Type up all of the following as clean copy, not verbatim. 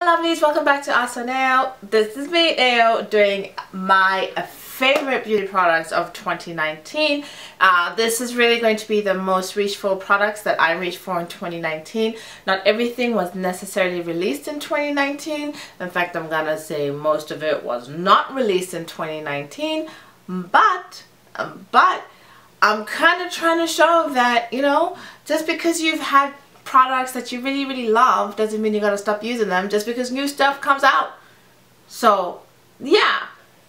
Lovelies, welcome back to Ahhhsoneo. This is me, Neo, doing my favorite beauty products of 2019. This is really going to be the most reached for products that I reached for in 2019. Not everything was necessarily released in 2019. In fact, I'm gonna say most of it was not released in 2019. But I'm kind of trying to show that, you know, just because you've had products that you really love doesn't mean you gotta stop using them just because new stuff comes out. So yeah,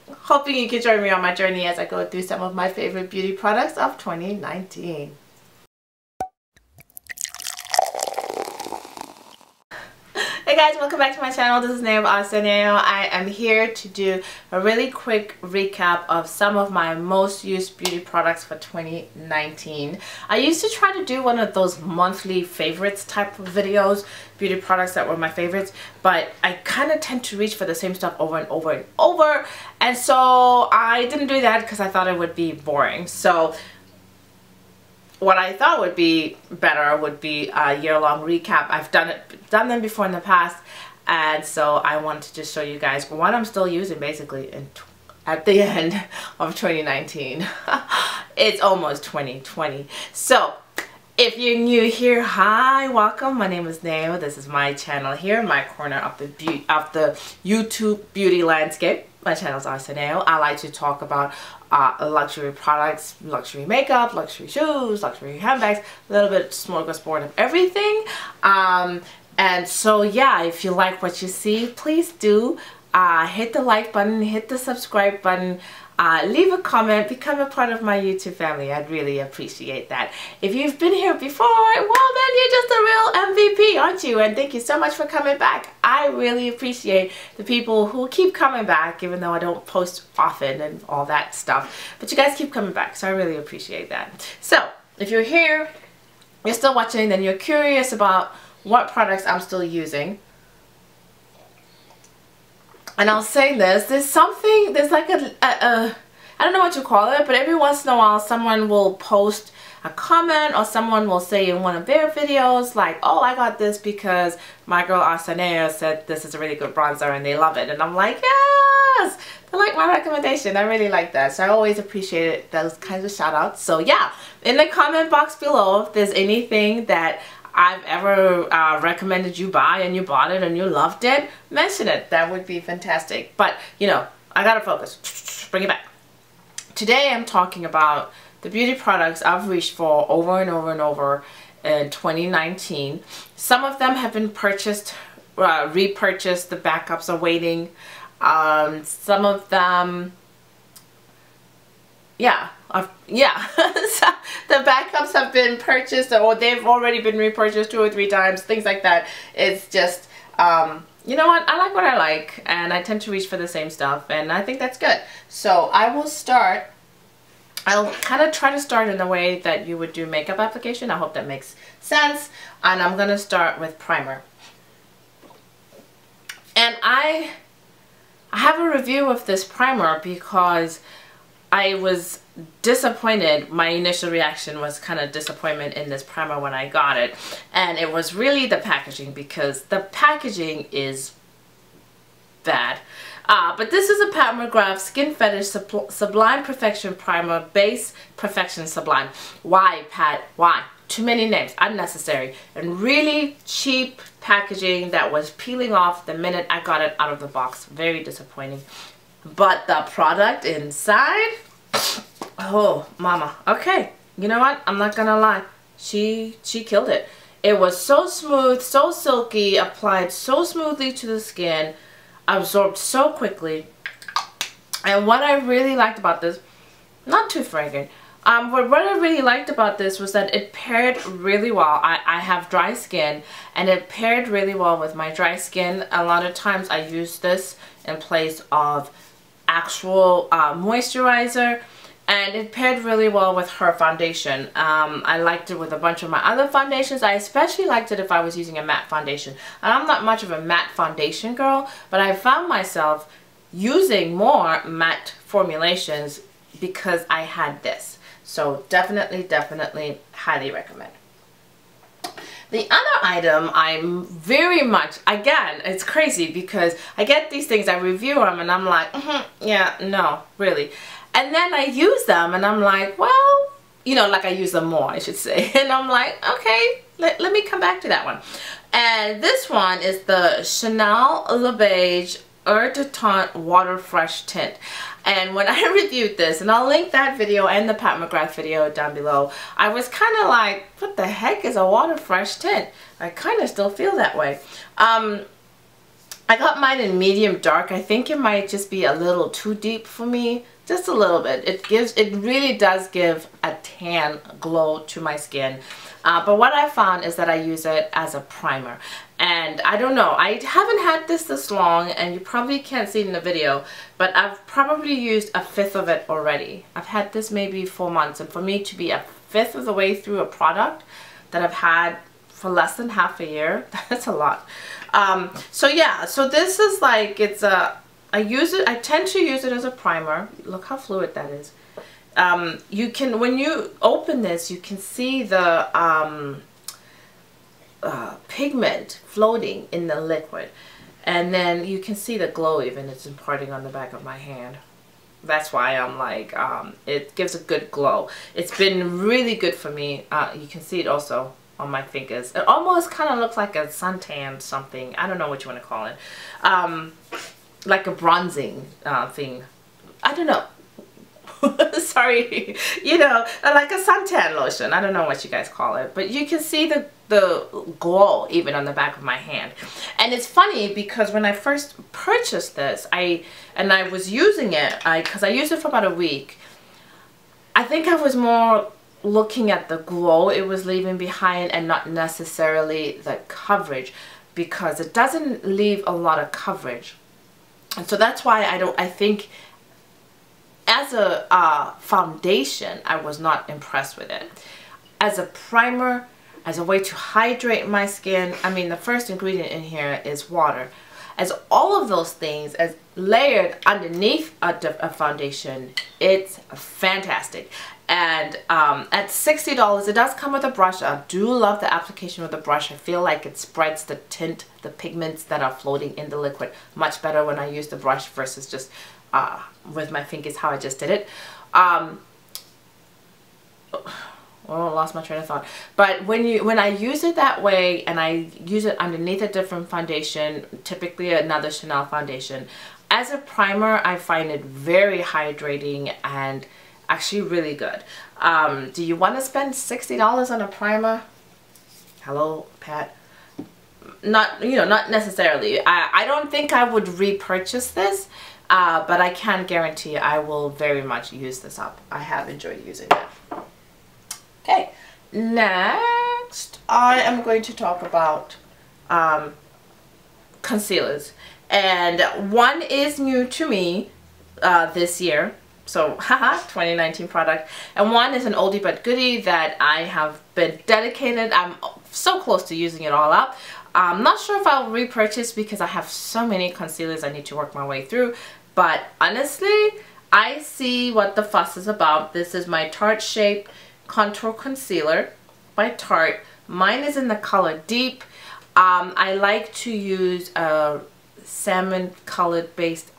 hoping you can join me on my journey as I go through some of my favorite beauty products of 2019. Hey guys, welcome back to my channel. This is Neo of Ahhhsoneo. I am here to do a really quick recap of some of my most used beauty products for 2019. I used to try to do one of those monthly favorites type of videos, beauty products that were my favorites, but I kind of tend to reach for the same stuff over and over and over, and so I didn't do that because I thought it would be boring. So what I thought would be better would be a year-long recap. I've done them before in the past, and so I wanted to just show you guys what I'm still using basically at the end of 2019. It's almost 2020. So if you're new here, hi, welcome. My name is Neo. This is my channel here in my corner of the YouTube beauty landscape. My channel is Ahhhsoneo. I like to talk about luxury products, luxury makeup, luxury shoes, luxury handbags, a little bit smorgasbord of everything. And so yeah, if you like what you see, please do hit the like button, hit the subscribe button, leave a comment, become a part of my YouTube family. I'd really appreciate that. If you've been here before, well then you're just a real MVP, aren't you? And thank you so much for coming back. I really appreciate the people who keep coming back, even though I don't post often and all that stuff. But you guys keep coming back, so I really appreciate that. So if you're here, you're still watching, then you're curious about what products I'm still using. And I'll say this, there's like I don't know what you call it, but every once in a while someone will post a comment or someone will say in one of their videos like, oh, I got this because my girl Ahhhsoneo said this is a really good bronzer and they love it. And I'm like, yes, they like my recommendation. I really like that. So I always appreciate those kinds of shout outs. So yeah, in the comment box below, if there's anything that I've ever recommended you buy and you bought it and you loved it, mention it. That would be fantastic. But you know, I gotta focus. Bring it back. Today I'm talking about the beauty products I've reached for over and over and over in 2019. Some of them have been purchased, repurchased. The backups are waiting. Some of them, yeah, the backups have been purchased or they've already been repurchased 2 or 3 times, things like that. It's just, you know what I like, and I tend to reach for the same stuff, and I think that's good. So I will start, I'll kind of try to start in the way that you would do makeup application. I hope that makes sense. And I'm going to start with primer. And I have a review of this primer because I was disappointed. My initial reaction was kind of disappointment in this primer when I got it, and it was really the packaging, because the packaging is bad. But this is a Pat McGrath Skin Fetish Sublime Perfection Primer Base Perfection Sublime. Why, Pat? Why? Too many names, unnecessary, and really cheap packaging that was peeling off the minute I got it out of the box. Very disappointing. But the product inside, oh mama. Okay, you know what, I'm not gonna lie, she killed it. It was so smooth, so silky, applied so smoothly to the skin, absorbed so quickly. And what I really liked about this, not too fragrant, but what I really liked about this was that it paired really well. I have dry skin, and it paired really well with my dry skin. A lot of times I use this in place of actual moisturizer, and it paired really well with her foundation. I liked it with a bunch of my other foundations. I especially liked it if I was using a matte foundation, and I'm not much of a matte foundation girl, but I found myself using more matte formulations because I had this. So definitely highly recommend. The other item I'm very much, again, it's crazy because I get these things, I review them and I'm like, yeah, no, really. And then I use them and I'm like, well, you know, like I use them more, I should say. And I'm like, okay, let me come back to that one. And this one is the Chanel Le Beige Eau de Tint Water Fresh Tint. And when I reviewed this, and I'll link that video and the Pat McGrath video down below, I was kind of like, what the heck is a water fresh tint? I kind of still feel that way. I got mine in medium dark. I think it might just be a little too deep for me, just a little bit. It really does give a tan glow to my skin. But what I found is that I use it as a primer. And I don't know, I haven't had this long, and you probably can't see it in the video, but I've probably used a fifth of it already. I've had this maybe 4 months, and for me to be a fifth of the way through a product that I've had for less than half a year, that's a lot. So yeah, so this is like, it's a, I tend to use it as a primer. Look how fluid that is. You can, when you open this, you can see the pigment floating in the liquid, and then you can see the glow even it's imparting on the back of my hand. That's why I'm like, it gives a good glow. It's been really good for me. You can see it also on my fingers. It almost kind of looks like a suntan something. I don't know what you want to call it. Like a bronzing thing. I don't know. Sorry, you know, like a suntan lotion. I don't know what you guys call it, but you can see the glow even on the back of my hand. And it's funny because when I first purchased this, I was using it, because I used it for about a week. I think I was more looking at the glow it was leaving behind and not necessarily the coverage, because it doesn't leave a lot of coverage. And so that's why I think as a foundation, I was not impressed with it. As a primer, as a way to hydrate my skin, I mean, the first ingredient in here is water. As all of those things, as layered underneath a foundation, it's fantastic. And at $60, it does come with a brush. I do love the application with the brush. I feel like it spreads the tint, the pigments that are floating in the liquid much better when I use the brush versus just with my fingers, how I just did it. Oh, I lost my train of thought. But when I use it that way, and I use it underneath a different foundation, typically another Chanel foundation, as a primer, I find it very hydrating and actually really good. Do you want to spend $60 on a primer? Hello, Pat. Not, you know, not necessarily. I don't think I would repurchase this. But I can guarantee I will very much use this up. I have enjoyed using it. Okay, next I am going to talk about concealers. And one is new to me this year. So, haha, 2019 product. And one is an oldie but goodie that I have been dedicated. I'm so close to using it all up. I'm not sure if I'll repurchase because I have so many concealers I need to work my way through. But honestly, I see what the fuss is about. This is my Tarte Shape Contour Concealer by Tarte. Mine is in the color Deep. I like to use a salmon colored based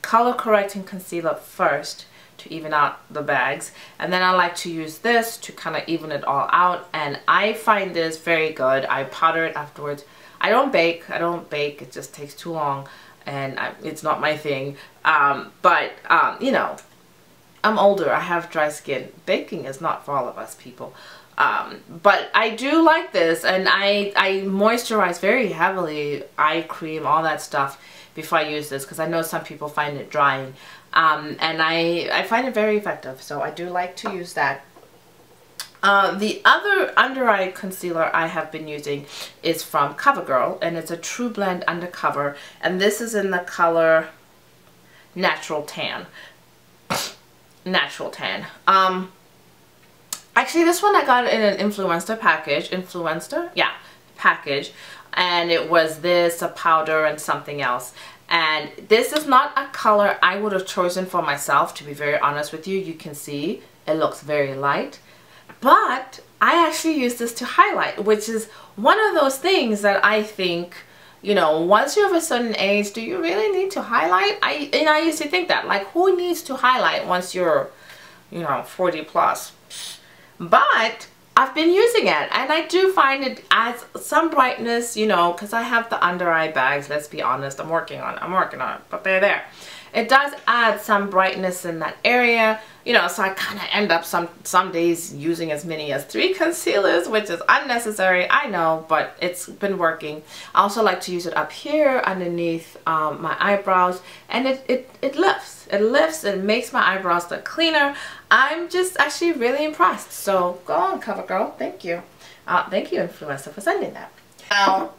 color correcting concealer first to even out the bags, and then I like to use this to kind of even it all out, and I find this very good. I powder it afterwards. I don't bake, it just takes too long, and it's not my thing. You know, I'm older, I have dry skin. Baking is not for all of us people. But I do like this, and I moisturize very heavily, eye cream, all that stuff before I use this, because I know some people find it drying. And I find it very effective, so I do like to use that. The other under eye concealer I have been using is from CoverGirl, and it's a True Blend Undercover, and this is in the color Natural Tan. Natural Tan. Actually, this one I got in an Influencer package. Influencer? Yeah, package. And it was this, a powder, and something else. And this is not a color I would have chosen for myself, to be very honest with you. You can see it looks very light. But I actually use this to highlight, which is one of those things that I think, you know, once you have a certain age, do you really need to highlight? I used to think that, like, who needs to highlight once you're, you know, 40 plus? But I've been using it, and I do find it adds some brightness, you know, because I have the under eye bags. Let's be honest, I'm working on it, but they're there. It does add some brightness in that area, you know, so I kind of end up some days using as many as 3 concealers, which is unnecessary, I know, but it's been working. I also like to use it up here underneath my eyebrows, and it lifts. It lifts and makes my eyebrows look cleaner. I'm just actually really impressed. So go on, CoverGirl. Thank you. Thank you, influencer, for sending that. Now,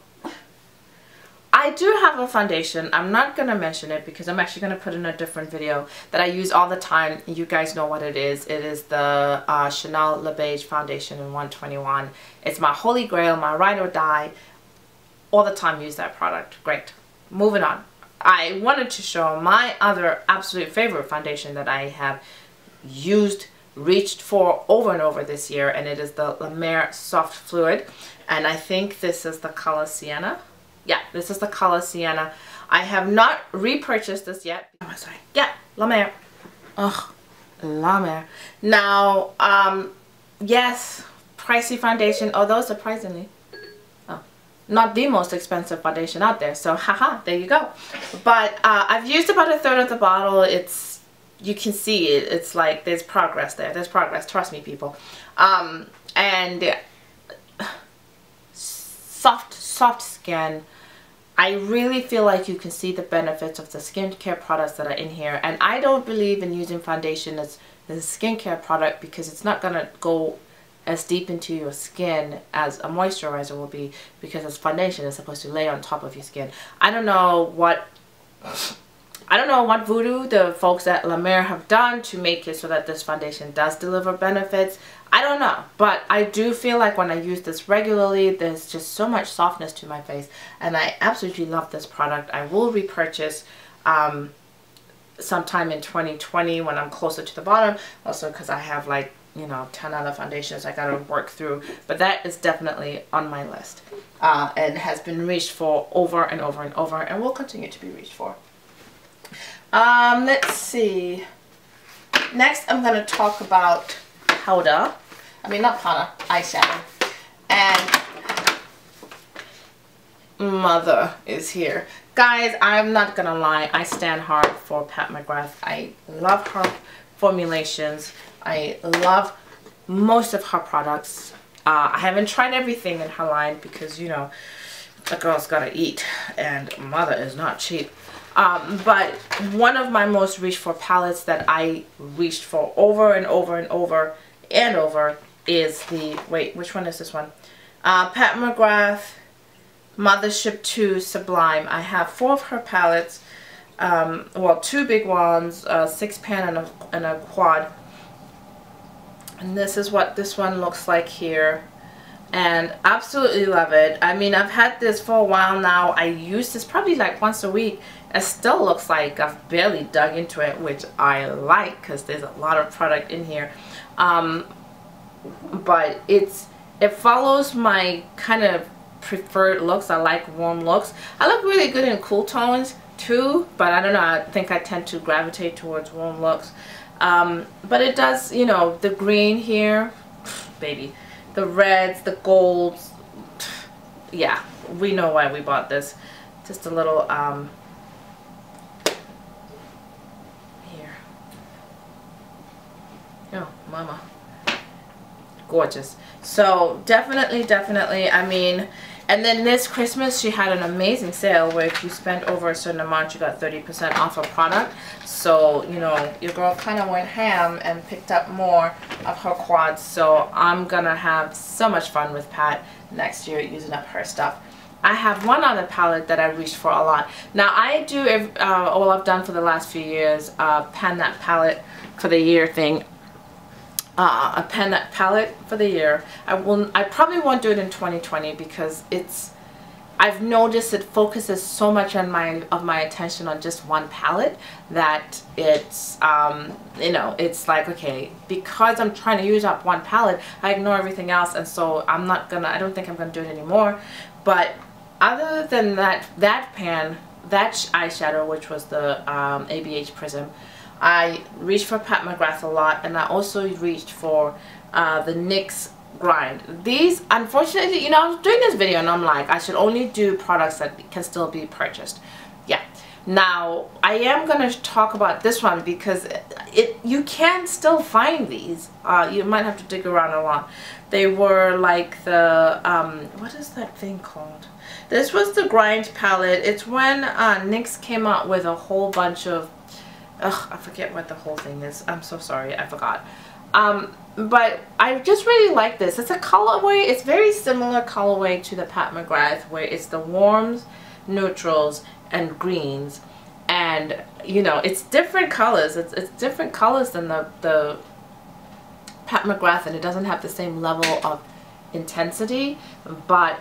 I do have a foundation. I'm not going to mention it because I'm actually going to put in a different video that I use all the time. You guys know what it is. It is the Chanel Le Beige Foundation in 121. It's my holy grail, my ride or die. All the time use that product. Great. Moving on. I wanted to show my other absolute favorite foundation that I have used, reached for over and over this year, and it is the Mer Soft Fluid. And I think this is the color Sienna. Yeah, this is the color Sienna. I have not repurchased this yet. Oh, sorry. Yeah, La Mer. Ugh, La Mer. Now, yes, pricey foundation, although surprisingly, not the most expensive foundation out there. So, haha, there you go. But I've used about 1/3 of the bottle. You can see it. It's like there's progress there. There's progress. Trust me, people. And soft skin. I really feel like you can see the benefits of the skincare products that are in here. And I don't believe in using foundation as a skincare product because it's not going to go as deep into your skin as a moisturizer will be, because this foundation is supposed to lay on top of your skin. I don't know what voodoo the folks at La Mer have done to make it so that this foundation does deliver benefits. I don't know, but I do feel like when I use this regularly, there's just so much softness to my face, and I absolutely love this product. I will repurchase sometime in 2020 when I'm closer to the bottom, also because I have, like, you know, 10 other foundations I gotta work through, but that is definitely on my list and has been reached for over and over and over, and will continue to be reached for. Let's see. Next, I'm going to talk about powder. I mean, not powder, eyeshadow. And Mother is here. Guys, I'm not going to lie. I stand hard for Pat McGrath. I love her formulations. I love most of her products. I haven't tried everything in her line because, you know, the girl's got to eat. And Mother is not cheap. But one of my most reached for palettes that I reached for over and over and over and over is the, wait, which one is this one? Pat McGrath Mothership 2 Sublime. I have 4 of her palettes, well, 2 big ones, 6-pan and a quad. And this is what this one looks like here. And absolutely love it. I mean, I've had this for a while now. I use this probably like once a week. It still looks like I've barely dug into it, which I like because there's a lot of product in here. But it follows my kind of preferred looks. I like warm looks. I look really good in cool tones too, but I don't know, I think I tend to gravitate towards warm looks. But it does, you know, the green here, baby. The reds, the golds, yeah, we know why we bought this. Just a little, here. Oh, mama. Gorgeous. So, definitely, I mean, and then this Christmas, she had an amazing sale where if you spent over a certain amount, you got 30% off a product. So, you know, your girl kind of went ham and picked up more of her quads. So, I'm going to have so much fun with Pat next year using up her stuff. I have one other palette that I reached for a lot. Now, I do, all I've done for the last few years, pen that palette for the year thing. A pen that palette for the year. I probably won't do it in 2020 because I've noticed it focuses so much on my attention on just one palette that it's you know, it's like, okay, because I'm trying to use up one palette, I ignore everything else, and so I don't think I'm gonna do it anymore. But other than that, that eyeshadow, which was the ABH Prism, I reached for Pat McGrath a lot, and I also reached for the NYX Grind. These, unfortunately, you know, I was doing this video and I'm like, I should only do products that can still be purchased. Yeah. Now, I am going to talk about this one because you can still find these. You might have to dig around a lot. They were like the, what is that thing called? This was the Grind palette. It's when NYX came out with a whole bunch of, I forget what the whole thing is. I'm so sorry, I forgot. But I just really like this. It's a colorway, it's very similar colorway to the Pat McGrath, where it's the warms, neutrals, and greens. And, you know, it's different colors. It's different colors than the Pat McGrath, and it doesn't have the same level of intensity. But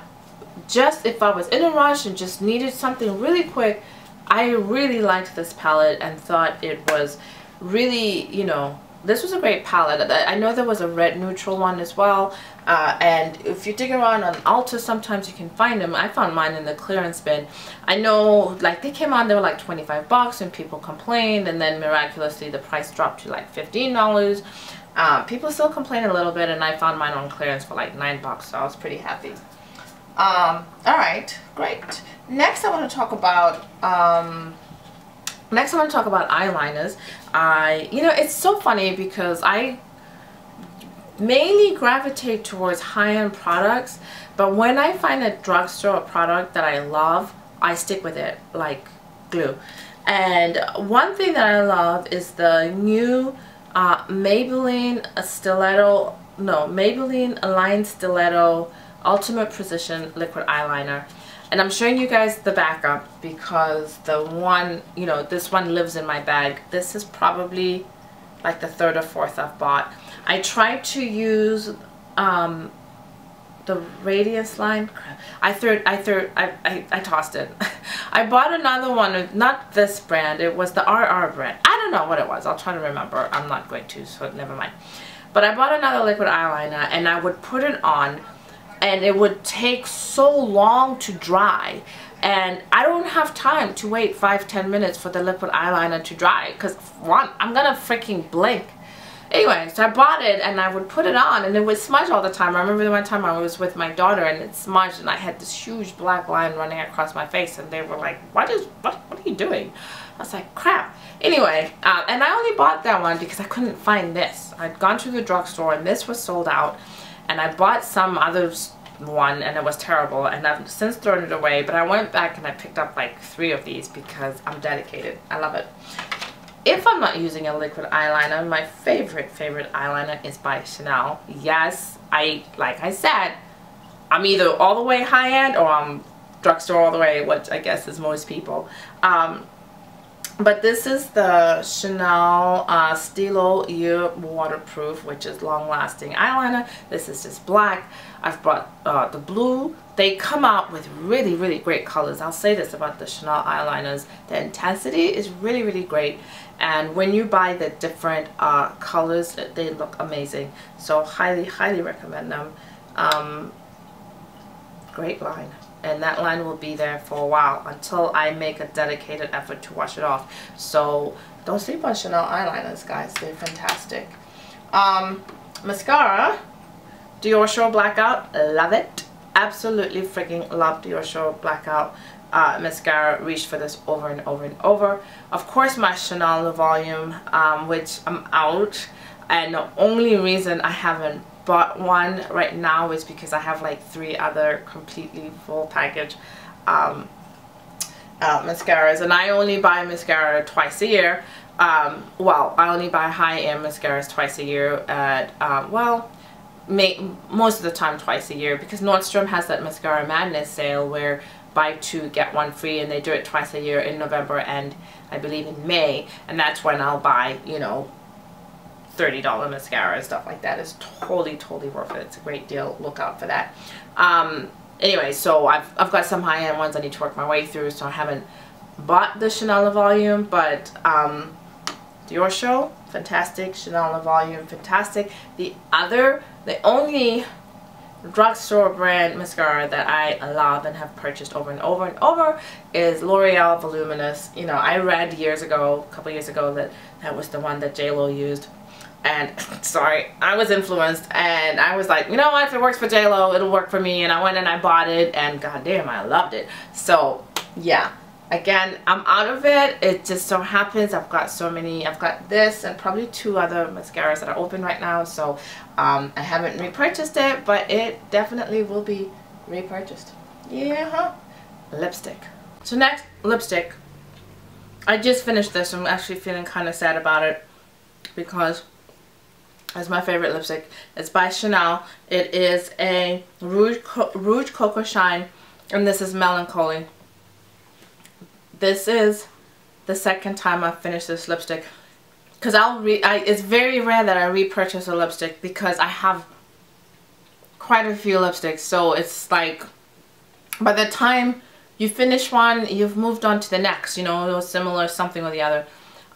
just if I was in a rush and just needed something really quick, I really liked this palette and thought it was really, you know, this was a great palette. I know there was a red neutral one as well, and if you dig around on Ulta, sometimes you can find them. I found mine in the clearance bin. I know, like, they came on, they were like 25 bucks and people complained, and then miraculously the price dropped to like $15. People still complain a little bit, and I found mine on clearance for like 9 bucks, so I was pretty happy. Alright, great. Next I want to talk about eyeliners. You know, it's so funny because I mainly gravitate towards high-end products, but when I find a drugstore product that I love, I stick with it like glue. And one thing that I love is the new Maybelline Align Stiletto Ultimate Precision Liquid Eyeliner. And I'm showing you guys the backup because the one, you know, this one lives in my bag. This is probably like the third or fourth I've bought. I tried to use the Radiance line. I tossed it. I bought another one, not this brand. It was the RR brand. I don't know what it was. I'll try to remember. I'm not going to, so never mind. But I bought another liquid eyeliner, and I would put it on, and it would take so long to dry, and I don't have time to wait 5-10 minutes for the liquid eyeliner to dry, because one, I'm gonna freaking blink. Anyway, so I bought it and I would put it on and it would smudge all the time. I remember the one time I was with my daughter and it smudged and I had this huge black line running across my face, and they were like, what are you doing? I was like, crap. Anyway, and I only bought that one because I couldn't find this. I'd gone to the drugstore and this was sold out, and I bought some other one and it was terrible, and I've since thrown it away, but I went back and I picked up like 3 of these because I'm dedicated. I love it. If I'm not using a liquid eyeliner, my favorite eyeliner is by Chanel. Yes, like I said, I'm either all the way high-end or I'm drugstore all the way, which I guess is most people. But this is the Chanel Stilo Year Waterproof, which is long-lasting eyeliner. This is just black. I've brought the blue. They come out with really, really great colors. I'll say this about the Chanel eyeliners. The intensity is really, really great. And when you buy the different colors, they look amazing. So highly, highly recommend them. Great line. And that line will be there for a while until I make a dedicated effort to wash it off. So don't sleep on Chanel eyeliners, guys. They're fantastic. Mascara, Dior Show Blackout. Love it. Absolutely freaking love Dior Show Blackout mascara. Reached for this over and over and over. Of course, my Chanel Le Volume, which I'm out. And the only reason I haven't bought one right now is because I have like 3 other completely full package mascaras, and I only buy mascara twice a year. Well, I only buy high-end mascaras twice a year at well, most of the time twice a year, because Nordstrom has that Mascara Madness sale where buy 2 get 1 free, and they do it twice a year in November and I believe in May, and that's when I'll buy, you know, $30 mascara and stuff like that. Is totally worth it. It's a great deal. Look out for that. anyway, so I've got some high-end ones I need to work my way through, so I haven't bought the Chanel Le Volume, but Dior Show, fantastic. Chanel Le Volume, fantastic. The only drugstore brand mascara that I love and have purchased over and over and over is L'Oreal Voluminous. You know, I read years ago, a couple years ago, that that was the one that J.Lo used. And sorry, I was influenced, and I was like, you know what, if it works for J.Lo, it'll work for me. And I went and I bought it, and goddamn, I loved it. So yeah, again, I'm out of it. It just so happens I've got so many. I've got this and probably 2 other mascaras that are open right now, so I haven't repurchased it, but it definitely will be repurchased. Yeah, lipstick. So next, lipstick. I just finished this. I'm actually feeling kind of sad about it because it's my favorite lipstick. It's by Chanel. It is a Rouge Coco Shine, and this is Melancholy. This is the second time I've finished this lipstick, because it's very rare that I repurchase a lipstick because I have quite a few lipsticks. So it's like by the time you finish one, you've moved on to the next, you know, or similar, something or the other.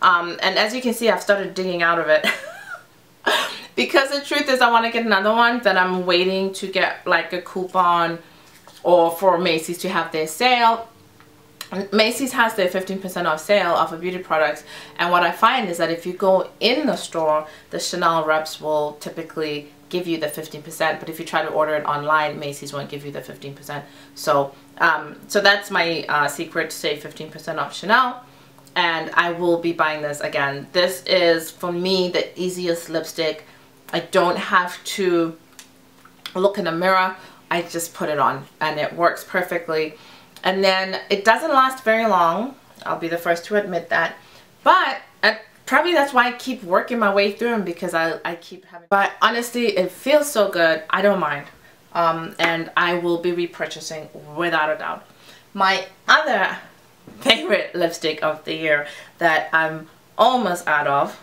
And as you can see, I've started digging out of it. Because the truth is I want to get another one that I'm waiting to get like a coupon or for Macy's to have their sale. Macy's has their 15% off sale off of beauty products, and what I find is that if you go in the store, the Chanel reps will typically give you the 15%, but if you try to order it online, Macy's won't give you the 15%. So so that's my secret to save 15% off Chanel. And I will be buying this again. This is, for me, the easiest lipstick. I don't have to look in a mirror. I just put it on and it works perfectly. And then it doesn't last very long. I'll be the first to admit that. But probably that's why I keep working my way through them, because I keep having... But honestly, it feels so good. I don't mind. And I will be repurchasing without a doubt. My other favorite lipstick of the year that I'm almost out of.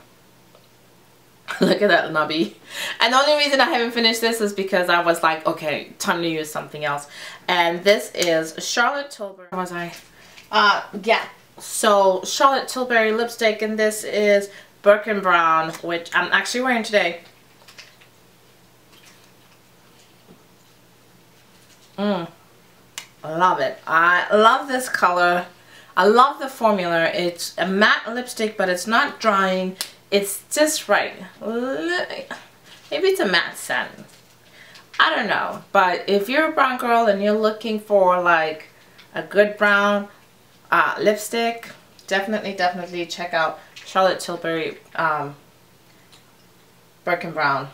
Look at that nubby. And the only reason I haven't finished this is because I was like, okay, time to use something else. And this is Charlotte Tilbury. Where was I? Yeah. So Charlotte Tilbury lipstick, and this is Birkin Brown, which I'm actually wearing today. I love it. I love this color. I love the formula. It's a matte lipstick, but it's not drying. It's just right. Maybe it's a matte satin. I don't know. But if you're a brown girl and you're looking for like a good brown lipstick, definitely check out Charlotte Tilbury Birkin Brown.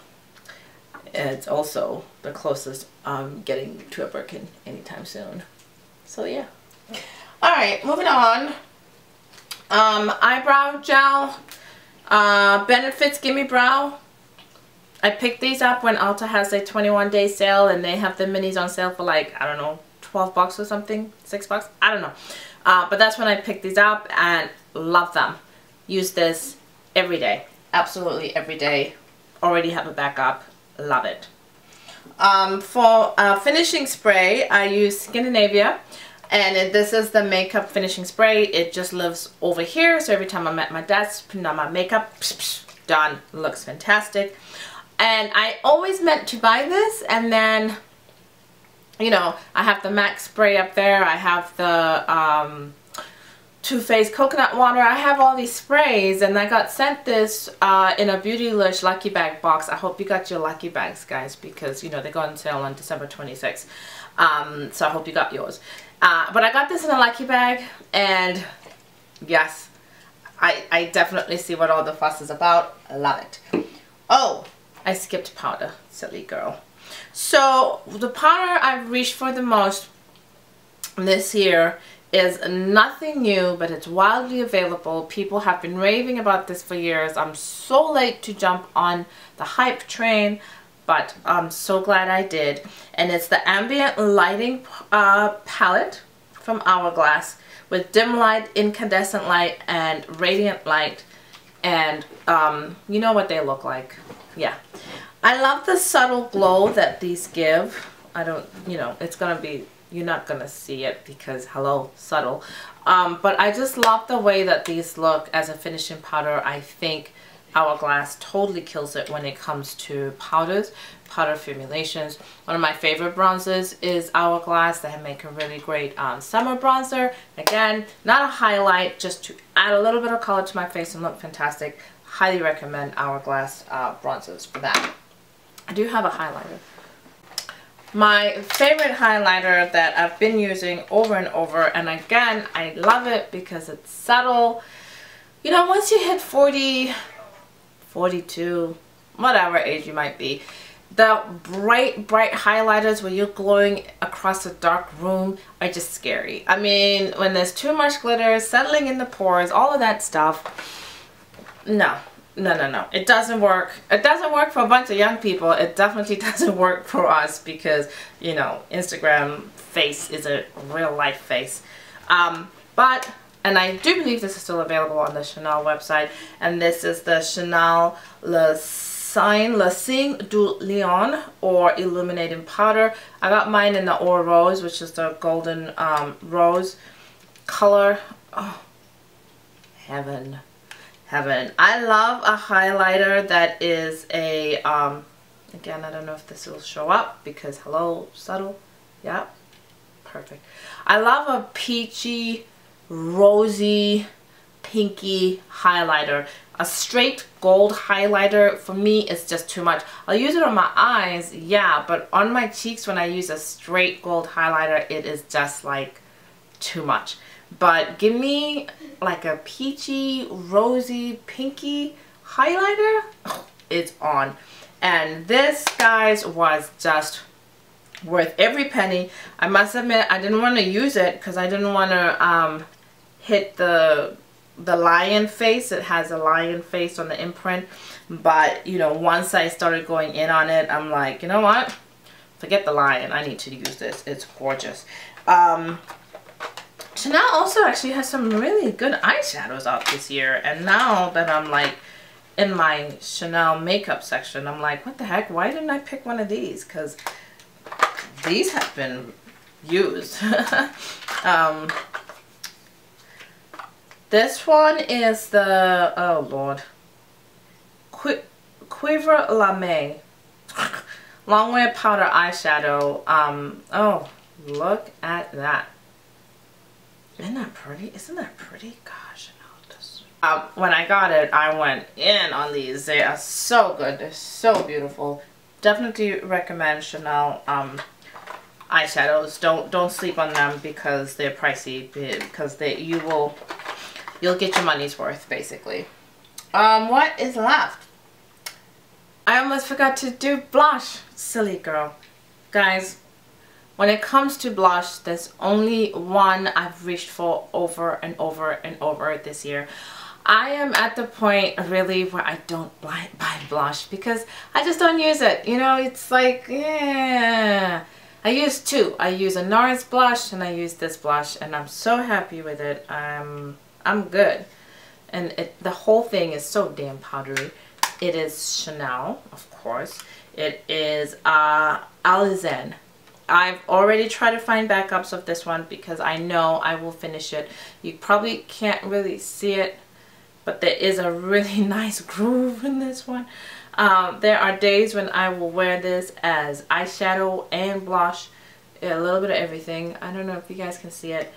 It's also the closest I'm getting to a Birkin anytime soon. So yeah. Alright, moving on. Eyebrow gel. Benefits Gimme Brow. I picked these up when Ulta has a 21-day sale, and they have the minis on sale for like, I don't know, 12 bucks or something, 6 bucks, I don't know. But that's when I picked these up and love them. Use this every day, absolutely every day. Already have a backup, love it. For finishing spray, I use Scandinavia. And this is the makeup finishing spray. It just lives over here, so every time I'm at my desk putting on my makeup, psh, psh, done. Looks fantastic. And I always meant to buy this, and then, you know, I have the MAC spray up there. I have the Too Faced coconut water. I have all these sprays, and I got sent this in a Beautylish Lucky Bag box. I hope you got your Lucky Bags, guys, because, you know, they go on sale on December 26th. So I hope you got yours. But I got this in a Lucky Bag, and yes, I definitely see what all the fuss is about. I love it. Oh, I skipped powder. Silly girl. So the powder I've reached for the most this year is nothing new, but it's wildly available. People have been raving about this for years. I'm so late to jump on the hype train, but I'm so glad I did. And it's the Ambient Lighting palette from Hourglass with dim light, incandescent light, and radiant light. And you know what they look like. Yeah. I love the subtle glow that these give. I don't, you know, it's gonna be, you're not gonna see it because hello, subtle. But I just love the way that these look as a finishing powder. I think Hourglass totally kills it when it comes to powders, powder formulations. One of my favorite bronzers is Hourglass. They make a really great summer bronzer. Again, not a highlight, just to add a little bit of color to my face and look fantastic. Highly recommend Hourglass bronzers for that. I do have a highlighter. My favorite highlighter that I've been using over and over, and again, I love it because it's subtle. You know, once you hit 40, 42, whatever age you might be, the bright highlighters where you're glowing across a dark room are just scary. I mean, when there's too much glitter settling in the pores, all of that stuff, no. It doesn't work. It doesn't work for a bunch of young people. It definitely doesn't work for us because, you know, Instagram face is a real life face. And I do believe this is still available on the Chanel website. And this is the Chanel Le Cygne du Lion, or illuminating powder. I got mine in the Or Rose, which is the golden rose color. Oh, heaven. I love a highlighter that is a, again, I don't know if this will show up because hello, subtle. Yeah, perfect. I love a peachy, rosy, pinky highlighter. A straight gold highlighter for me is just too much. I'll use it on my eyes, yeah, but on my cheeks when I use a straight gold highlighter, it is just like too much. But give me like a peachy, rosy, pinky highlighter, oh, it's on. And this, guys, was just worth every penny. I must admit, I didn't want to use it because I didn't want to hit the lion face. It has a lion face on the imprint. But, you know, once I started going in on it, I'm like, you know what? Forget the lion. I need to use this. It's gorgeous. Chanel also actually has some really good eyeshadows out this year, and now that I'm like in my Chanel makeup section, I'm like, what the heck, why didn't I pick one of these? Because these have been used. This one is the, oh lord, Quiver Lame Longwear Powder Eyeshadow. Oh, look at that. Isn't that pretty? Isn't that pretty? Gosh, no, this. When I got it, I went in on these. They are so good. They're so beautiful. Definitely recommend Chanel eyeshadows. Don't sleep on them because they're pricey. Because you'll get your money's worth basically. What is left? I almost forgot to do blush. Silly girl, guys. When it comes to blush, there's only one I've reached for over and over and over this year. I am at the point really where I don't buy blush because I just don't use it. You know, it's like, yeah. I use two. I use a NARS blush and I use this blush, and I'm so happy with it. I'm good. And the whole thing is so damn powdery. It is Chanel, of course. It is Ahhhsoneo. I've already tried to find backups of this one because I know I will finish it. You probably can't really see it, but there is a really nice groove in this one. There are days when I will wear this as eyeshadow and blush, a little bit of everything. I don't know if you guys can see it.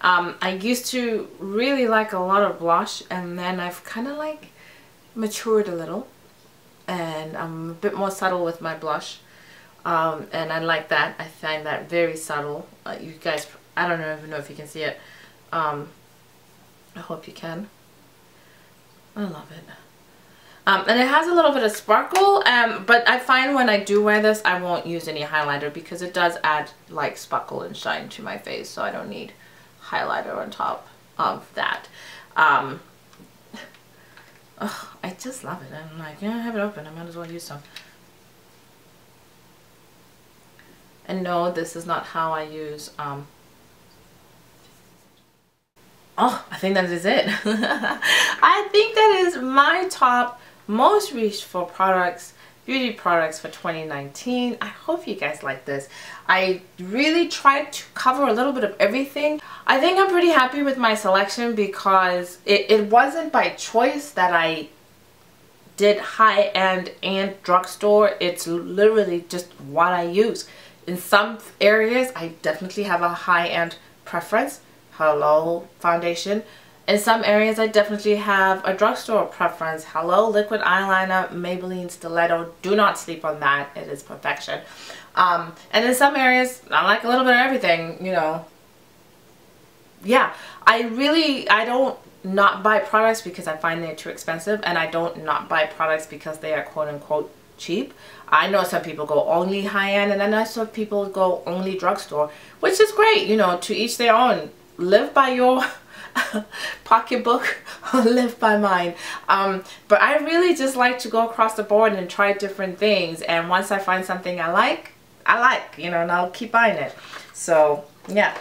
I used to really like a lot of blush, and then I've kind of like matured a little, and I'm a bit more subtle with my blush. And I like that. I find that very subtle. You guys, I don't even know if you can see it. I hope you can. I love it. And it has a little bit of sparkle, but I find when I do wear this, I won't use any highlighter because it does add like sparkle and shine to my face, so I don't need highlighter on top of that. Oh, I just love it. I'm like, yeah, I have it open. I might as well use some. And no, this is not how I use, oh, I think that is it. I think that is my top most reached for products beauty products for 2019. I hope you guys like this. I really tried to cover a little bit of everything. I think I'm pretty happy with my selection because it wasn't by choice that I did high-end and drugstore. It's literally just what I use. In some areas I definitely have a high-end preference. Hello, foundation. In some areas I definitely have a drugstore preference. Hello, liquid eyeliner, Maybelline Stiletto. Do not sleep on that. It is perfection. And in some areas I like a little bit of everything, you know. Yeah, I don't not buy products because I find they're too expensive, and I don't not buy products because they are quote-unquote cheap. I know some people go only high-end, and I know some people go only drugstore, which is great, you know, to each their own. Live by your pocketbook or live by mine. But I really just like to go across the board and try different things, and once I find something I like, you know, and I'll keep buying it. So yeah,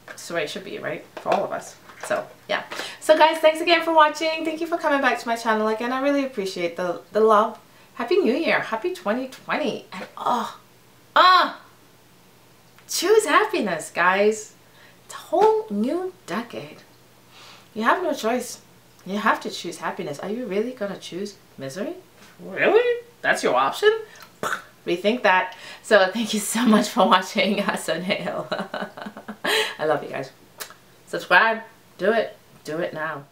that's the way it should be, right, for all of us. So yeah, so guys, thanks again for watching. Thank you for coming back to my channel again. I really appreciate the love. Happy New Year, happy 2020, and choose happiness, guys. It's a whole new decade. You have no choice. You have to choose happiness. Are you really gonna choose misery? Really? That's your option? Rethink that. So thank you so much for watching. Ahhhsoneo. I love you guys. Subscribe. Do it now.